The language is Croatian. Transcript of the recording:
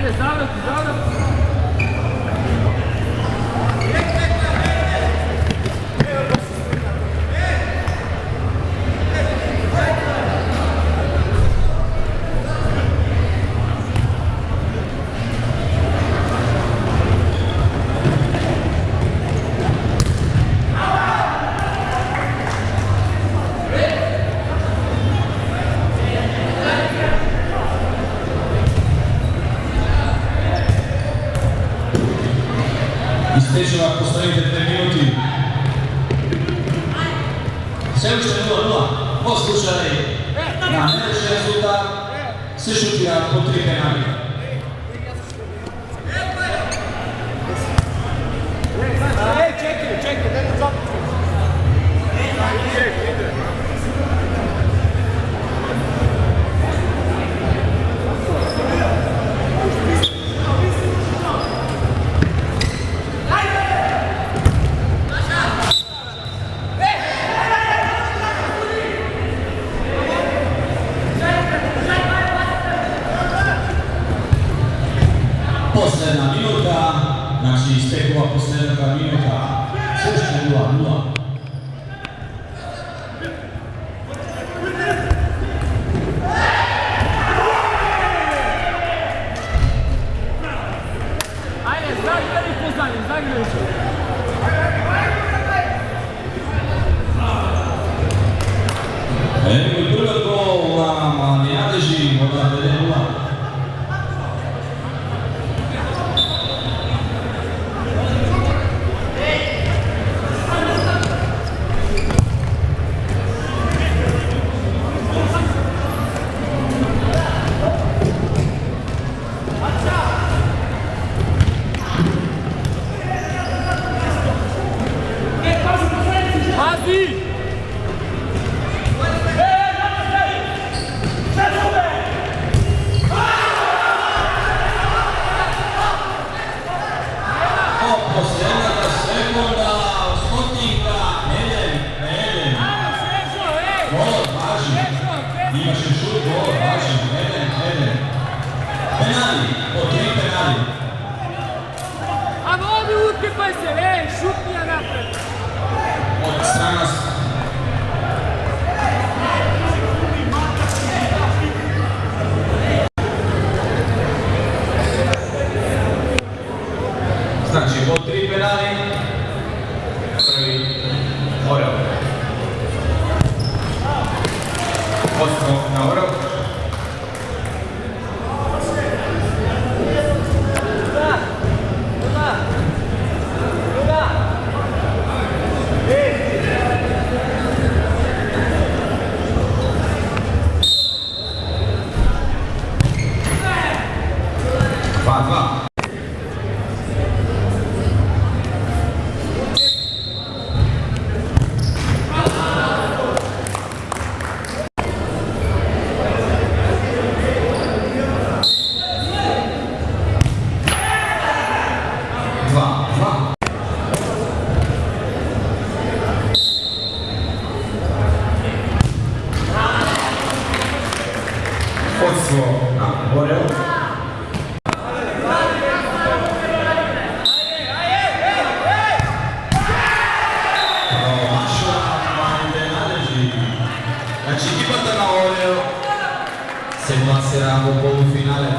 Ajde, zavrti, zavrti. Istečeva, postavite 3 minuti. Selište 0-0. Poslušaj, na nereći rezultat se šutira po 3 penali. Čekaj, daj da zapusti. Posljedna minuta, znači istekova posljednjega minuta, sve 0-0. Ajde, zagrali pozdanje, zagrali se. Evo prvi gol na Mladeži, od 1-0. Pazi! Posljednjega sekunda, Skotnika, Eden. Gol, važi. Imaš i šut, gol, važi. Eden. Penali, po 3 penali. A vodi utkipaj se, šutnija napred. Od strana... Znači, po 3 penali, prvi Orel. Ostro na Orel. Vodstvo na Orel. Promašila Mande Mladeži. Znači ekipata na Orel se plasira u polufinale.